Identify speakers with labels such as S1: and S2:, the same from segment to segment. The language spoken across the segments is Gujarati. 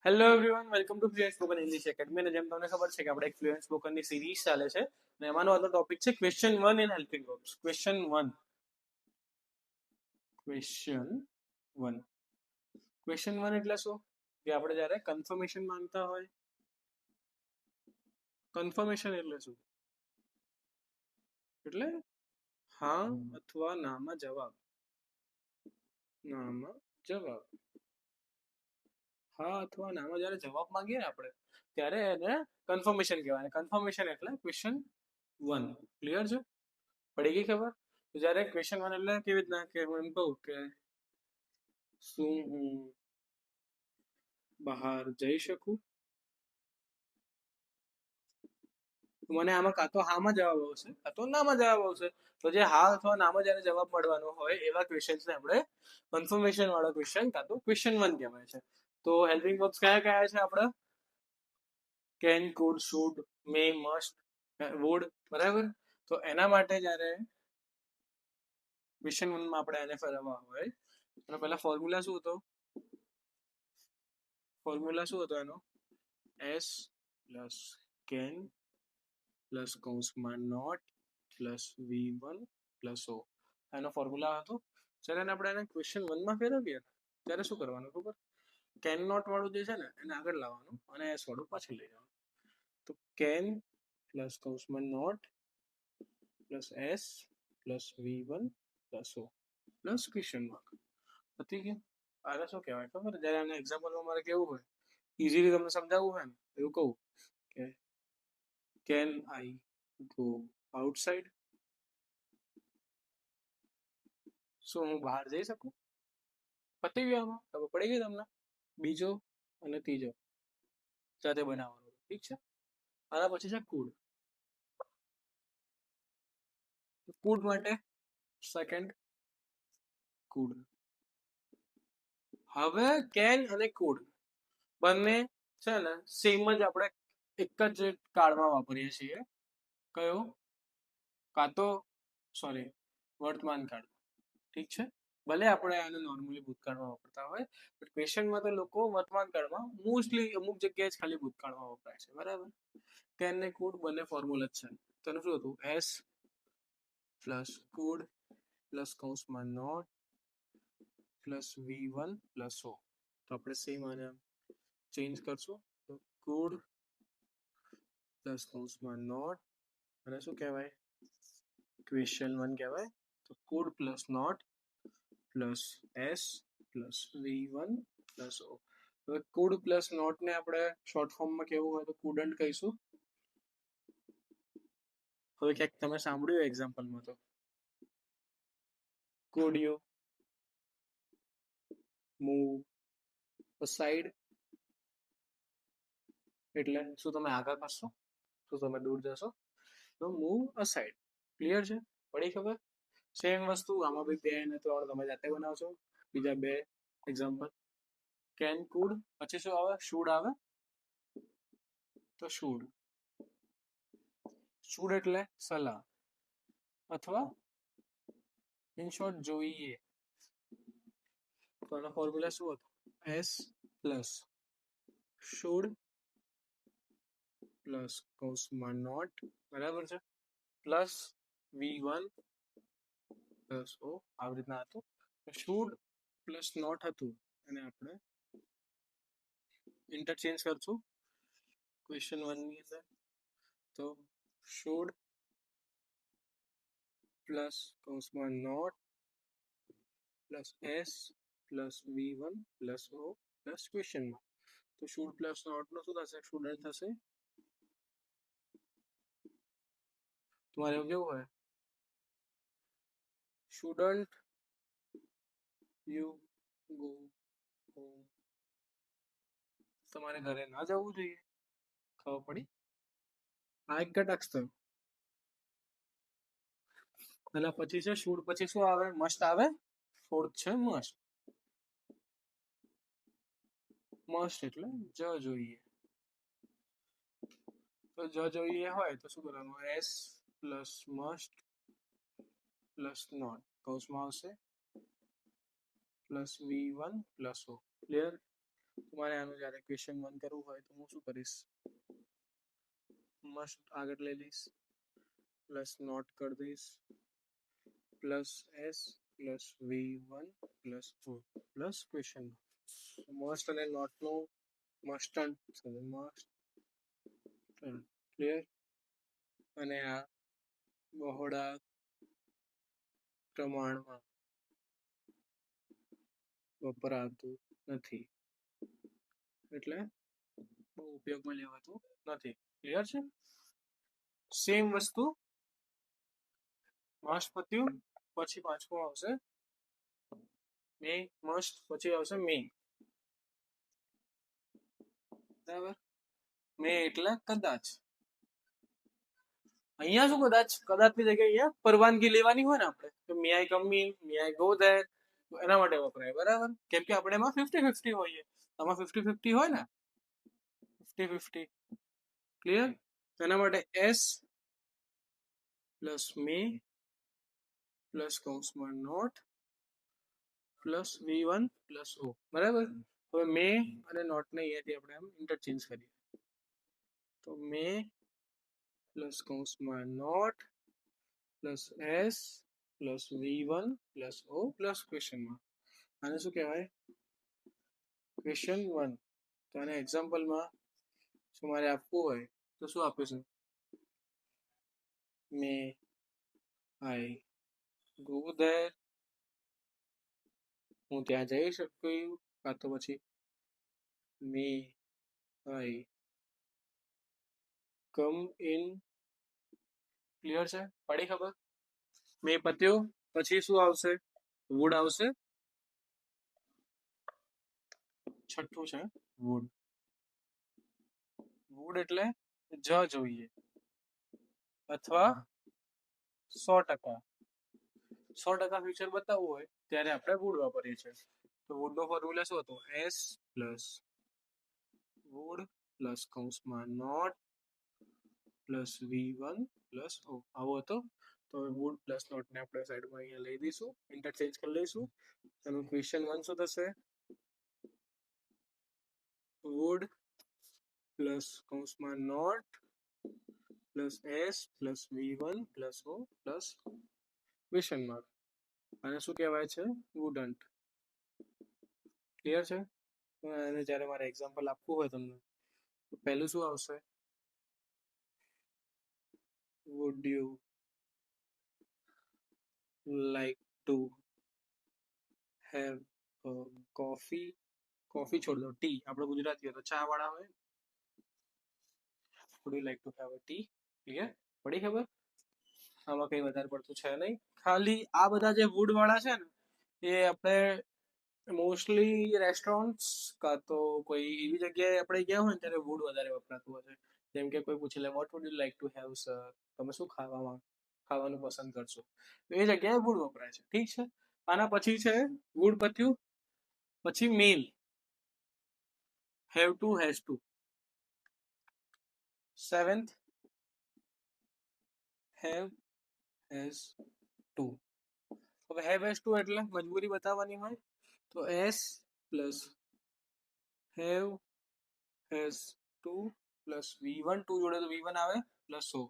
S1: Hello everyone, welcome to fluent spoken English academy. અને જેમ તમને ખબર છે કે આપણે એક ફ્લુએન્ટ સ્પોકનની સિરીઝ ચાલે છે અને એમાંનો આજનો ટોપિક છે question 1 in helping verbs. Question 1 એટલે શું? કે આપણે જ્યારે કન્ફર્મેશન માંગતા હોય. કન્ફર્મેશન એટલે શું? એટલે હા અથવા નામાં જવાબ. હા અથવા નામાં જ્યારે જવાબ માંગીએ ને આપણે, ત્યારે એને કન્ફર્મેશન કહેવાય. કન્ફર્મેશન એટલે ક્વેશ્ચન 1. ક્લિયર છે? પડી ગઈ ખબર? તો જ્યારે ક્વેશ્ચન 1 એટલે કેવી રીતના કે હું એમ કહું કે શું હું બહાર જઈ શકું? મને આમાં કાં તો હામાં જવાબ આવશે કાં તો નામાં જવાબ આવશે. તો જે હા અથવા નામાં જ્યારે જવાબ મળવાનો હોય એવા ક્વેશ્ચન્સને આપણે કન્ફર્મેશન વાળો ક્વેશ્ચન કાં તો ક્વેશ્ચન 1 કહેવાય છે. તો હેલ્પિંગ વર્બ્સ કયા કયા છે આપણે? Can, could, should, may, must, would. બરાબર. તો એના માટે જ્યારે ક્વેશ્ચન 1 માં આપણે એને ફેરવવા હોય એનો પહેલા ફોર્મ્યુલા શું હતો? એનો એસ પ્લસ કેન પ્લસ કૌંસમાં not plus V1 plus O. એનો ફોર્મ્યુલા હતો. જ્યારે આપણે એને ક્વેશ્ચન 1 માં ફેરવીએ ત્યારે શું કરવાનું ખબર? કેન નોટ વાળું જે છે ને એને આગળ લાવવાનું અને એસ વાળું પાછળ લઈ જવાનું. તો કેન પ્લસ કૌંસમાં not plus S plus V1 plus O plus question mark. પતી ગયું? આને શું કહેવાય ખબર? જ્યારે આને એક્ઝામ્પલમાં મારે કેવું હોય, ઇઝીલી તમને સમજાવવું હોય ને એવું કહું કે કેન આઈ ગો આઉટસાઇડ? શું હું બહાર જઈ શકું? પતી ગયું. આમાં ખબર પડી ગઈ તમને? બીજો અને ત્રીજો સાથે બનાવવાનો. ઠીક છે? આના પછી છે કુડ. કુડ માટે સેકન્ડ કુડ. હવે કેન અને કુડ બંને છે ને સેમ જ આપણે એક જ કાળમાં વાપરીએ છીએ. કયો? કાં તો વર્તમાન કાળ. ઠીક છે? ભલે આપણે આને નોર્મલી ભૂતકાળમાં વાપરતા હોય, પણ ક્વેશ્ચનમાં તો લોકો વર્તમાન કાળમાં મોસ્ટલી અમુક જગ્યાએ જ ખાલી ભૂતકાળમાં વપરાય છે. બરાબર. કેન ને કુડ બંને ફોર્મ્યુલા જ છે. તો એનું શું હતું? એસ પ્લસ કુડ પ્લસ કૌંસમાં not plus V1 plus O. તો આપણે સેમ આને ચેન્જ કરશું. તો કુડ પ્લસ કૌંસમાં નોટ અને શું કહેવાય? ક્વેશ્ચન 1 કહેવાય. તો could plus not plus S plus V1 plus O. હવે કુડ પ્લસ નોટને આપણે શોર્ટ ફોર્મમાં કેવું હોય તો કુડન્ટ કહીશું. હવે ક્યાંક તમે સાંભળ્યું એક્ઝામ્પલમાં તો could you move aside? એટલે શું તમે આગળ ખસશો? શું તમે દૂર જશો? તો મૂવ અસાઇડ. ક્લિયર છે? પડી ખબર? સેમ વસ્તુ આમાં બી 2 અને 3 તમે જાતે બનાવશો. બીજા 2 એક્ઝામ્પલ. કેન કુડ પછી શું આવે? શુડ આવે. તો શુડ એટલે સલાહ અથવા ઇન શોર્ટ જોઈએ. તો આનો ફોર્મ્યુલા શું હતો? એસ પ્લસ શુડ પ્લસ કૌંસમાં નોટ. બરાબર છે? Plus V1 plus O. આવી રીતના હતું. શુડ પ્લસ નોટ હતું અને આપણે ઇન્ટરચેન્જ કરશું ક્વેશ્ચન 1 ની અંદર. તો શુડ પ્લસ કૌંસમાં not plus S plus V1 plus O plus question mark. તો શુડ પ્લસ નોટનો શું થશે? સ્ટુડન્ટ થશે. તમારે એવું કેવું હોય? shouldn't you go home? તમારે ઘરે ના જવું જોઈએ. ખબર પડી? આ એક કટાક્ષ થયો. એટલે પછી છે શુડ પછી શું આવે? મસ્ટ આવે. ફોર્થ છે મસ્ટ. મસ્ટ એટલે જ જોઈએ. તો જ જોઈએ હોય તો શું કરવાનું? S plus must plus not કૌંસમાં આવશે પ્લસ V1 પ્લસ ઓ. ક્લિયર? તમારે આનું જ્યારે ક્વેશ્ચન 1 કરવું હોય તો હું શું કરીશ, મસ્ટ આગળ લઈ લઈશ, પ્લસ નોટ કરી દઈશ, plus S plus v1 plus o plus question. Must અને નોટ નો મસ્ટન્ટ ક્લિયર. અને આ બહોળા પ્રમાણમાં વપરાતું નથી, એટલે બહુ ઉપયોગમાં લેવાતું નથી. ક્લિયર છે. સેમ વસ્તુ મસ્ટ પત્યું પછી પાંચમું આવશે મે, મસ્ટ પછી આવશે મે. બરાબર. મે એટલે કદાચ. અહીંયા શું કદાચ, કદાચની જગ્યાએ અહીંયા પરવાનગી લેવાની હોય ને આપણે તો may I come in, may I go there, એના માટે વપરાય. બરાબર. કેમ કે આપણે એમાં 50-50 હોઈએ, આમાં 50-50 હોય ને, 50-50. ક્લિયર. એના માટે એસ પ્લસ મે પ્લસ કૌંસમાં not plus v1 plus o. બરાબર. હવે મે અને નોટ ને અહીંયાથી આપણે આમ ઇન્ટરચેન્જ કરીએ તો મે પ્લસ કૌંસમાં not plus S plus v1 plus o plus ક્વેશ્ચનમાં. આને શું કહેવાય, ક્વેશ્ચન 1. તો આને એક્ઝામ્પલમાં શું મારે આપવું હોય તો શું આપીશું, મે આઈ ગો ધેર, હું ત્યાં જઈ શકું, કાં તો પછી મે આઈ કમ ઇન. ક્લિયર છે, પડી ખબર. મે પત્યો પછી શું આવશે, વુડ આવશે. છઠ્ઠું છે વુડ. વુડ એટલે જ જોઈએ અથવા 100%. 100% ફ્યુચર બતાવવું હોય ત્યારે આપણે વુડ વાપરીએ છીએ. તો વુડ નો ફોર્મ્યુલા શું હતો, એસ પ્લસ વુડ પ્લસ કૌંસમાં not plus v1 plus o. આવો હતો. તો વુડ પ્લસ નોટ ને આપણે સાઈડમાં અહીંયા લઈ દઈશું, ઇન્ટરચેન્જ કરી લઈશું. એનું ક્વેશ્ચન 1 શું થશે, વુડ પ્લસ કૌંસમાં not plus S plus v1 plus o plus question mark. આને શું કહેવાય છે, વુડન્ટ. ક્લિયર છે. અને જ્યારે મારે એક્ઝામ્પલ આપવું હોય તમને તો પહેલું શું આવશે, would you like to have a coffee. Coffee છોડ દો, ટી. આપણે ગુજરાતીઓ તો ચા વાળા હોય. would you like to have a tea. Clear, પડી ખબર. આમાં કઈ વધારે પડતું છે નહીં, ખાલી આ બધા જે વુડ વાળા છે ને એ આપણે મોસ્ટલી રેસ્ટોરન્ટ્સ કાં તો કોઈ એવી જગ્યાએ આપણે ગયા હોય ને ત્યારે વુડ વધારે વપરાતું હોય છે. જેમ કે કોઈ પૂછી લે what would you like to have sir, તમે શું ખાવાનું પસંદ કરશો, તો એ જગ્યાએ વુડ વપરાય છે. ઠીક છે. આના પછી છે વુડ પત્યું પછી મેલ, have to has to. 7th have has to. હવે હેવ હેઝ ટુ એટલે મજબૂરી બતાવવાની હોય તો S plus have has to plus v1, 2 જોડે તો v1 આવે પ્લસ o.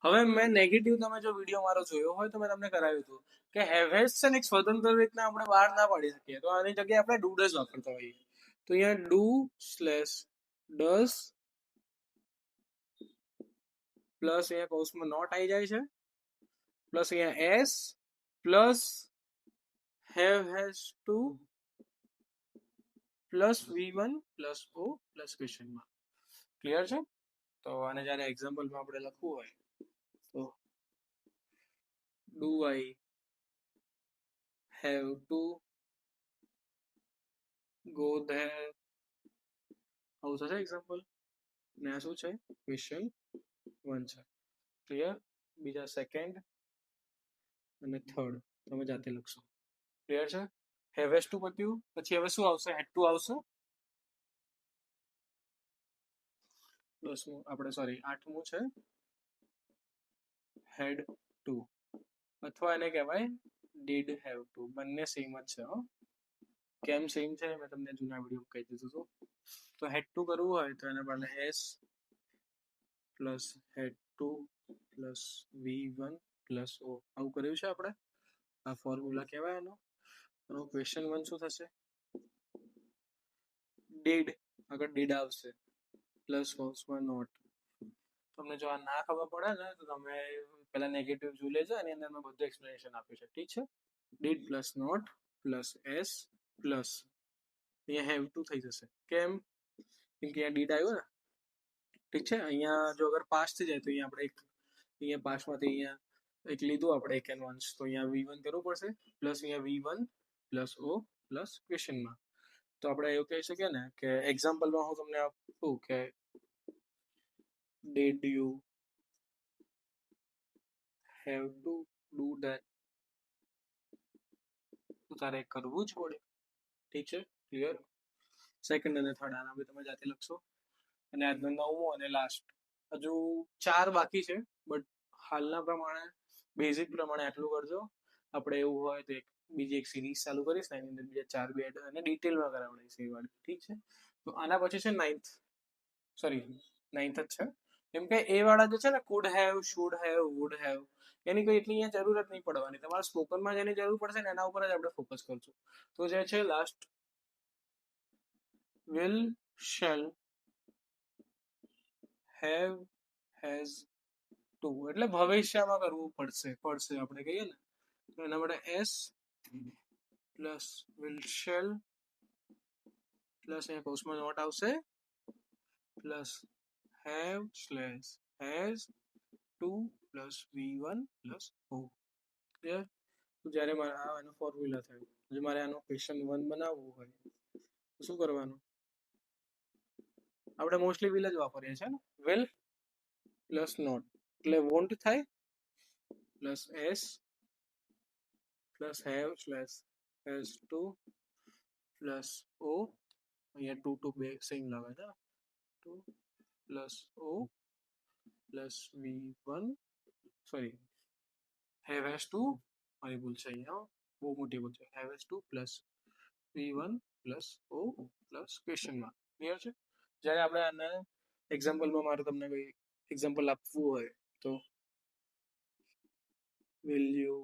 S1: હવે મેં નેગેટિવ, તમે જો વિડીયો મારો જોયો હોય તો મેં તમને કરાવ્યું હતું કે હેવ હેઝ છે ને એક સ્વતંત્ર રીતના આપણે બહાર ના પાડી શકીએ, તો આની જગ્યાએ આપણે ડુ ડઝ વાપરતા હોઈએ. તો અહીંયા ડુ સ્લેશ ડઝ પ્લસ અહીંયા કૌંસમાં નોટ આવી જાય છે પ્લસ અહીંયા S plus have has to plus v1 plus o plus ક્વેશ્ચનમાં. ક્લિયર છે. તો આને જ્યારે એક્ઝામ્પલમાં આપણે લખવું હોય તો do I have to go there, આવું થશે એક્ઝામ્પલ. ને આ શું છે, ક્વેશ્ચન 1 છે. ક્લિયર. બીજા સેકન્ડ અને થર્ડ તમે જાતે લખશો. ક્લિયર છે. હેવ હેઝ ટુ પત્યું પછી હવે શું આવશે, હેડ ટુ આવશે. 10મું આપણે સોરી 8મું છે હેડ ટુ, અથવા એને કહેવાય ડીડ હેવ ટુ. બંને સેમ જ છે. કેમ સેમ છે મેં તમને જૂના વિડીયો કહી દીધું હતું. તો હેડ ટુ કરવું હોય તો એના બદલે s plus had to plus v1 plus o આવું કર્યું છે આપણે. આ ફોર્મ્યુલા કહેવાય એનો ક્વેશ્ચન 1 શું થશે? did આગળ did આવશે પ્લસ કોસમાં નોટ. તમને જો આ ના ખબર પડે ને તો તમે પહેલા નેગેટિવ જોઈ લેજો એની અંદર મેં બધું એક્સપ્લેનેશન આપ્યું છે. ઠીક છે. did plus not plus s plus અહીંયા હેવ ટુ થઈ જશે. કેમ? કેમ કે અહીંયા did આવ્યું ને. ઠીક છે. અહીંયા જો અગર પાસ થઈ જાય તો અહીંયા આપણે અહીંયા પાસમાંથી અહીંયા એક લીધું આપણે એક એન વન્સ તો અહીંયા v1 કરવું પડશે પ્લસ અહીંયા v1 પ્લસ o પ્લસ ક્વેશ્ચનમાં. તો આપણે એવું કહી શકીએ ને કે એક્ઝામ્પલમાં હું તમને આપું કે did you have to do that તો તારે કરવું જ પડે. ઠીક છે. ક્લિયર? સેકન્ડ અને થર્ડ આના બી તમે જાતે લખશો. અને આજનો 9મો અને લાસ્ટ હજુ 4 બાકી છે બટ હાલના પ્રમાણે બેઝિક પ્રમાણે આટલું કરજો. આપણે એવું હોય તો બીજી એક સિરીઝ ચાલુ કરીશ ને એની અંદર બીજા 4 બી એડ અને ડિટેલમાં કરાવડાવીશ એ વાળી. ઠીક છે. તો આના પછી છે નાઇન્થ જ છે. કેમ કે એ વાળા જે છે ને could have should have would have any કોઈ એટલી અહીંયા જરૂરત નહીં પડવાની. તમારે સ્પોકનમાં જેની જરૂર પડશે ને એના ઉપર જ આપણે ફોકસ કરશું. તો જે છે last will shall have has to એટલે ભવિષ્યમાં કરવું પડશે આપણે કહીએ ને તો એના માટે s plus will shall plus અહીંયા કોર્સમાં નોટ આવશે plus have slash has to plus v1 plus o. Clear? તો જ્યારે મારે આનો ફોર્મ્યુલા થાય જો મારે આનો ક્વેશ્ચન 1 બનાવવું હોય તો શું કરવાનું? આપણે મોસ્ટલી will જ વાપરીએ છીએ ને. will પ્લસ નોટ એટલે વોન્ટ થાય plus s plus have slash has to plus o અહીંયા ટુ બે સેમ લાગે છે. 2 plus o plus v1 have has to મારી ભૂલ છે અહીંયા બહુ મોટી ભૂલ છે. Have has to plus v1 plus o plus ક્વેશ્ચનમાં. ક્લિયર છે? જ્યારે આપણે આને એક્ઝામ્પલમાં મારે તમને કોઈ એક્ઝામ્પલ આપવું હોય તો will you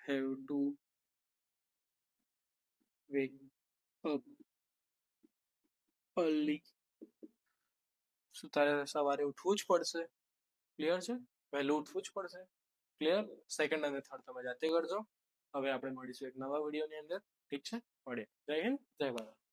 S1: have to wake up early શું તારે સવારે ઉઠવું જ પડશે. ક્લિયર છે? વહેલું ઉઠવું જ પડશે. ક્લિયર? સેકન્ડ અને થર્ડ તમે જાતે કરજો. હવે આપણે મળીશું એક નવા વિડીયોની અંદર. ઠીક છે? મળીએ. જય હિન્દ, જય ભારત.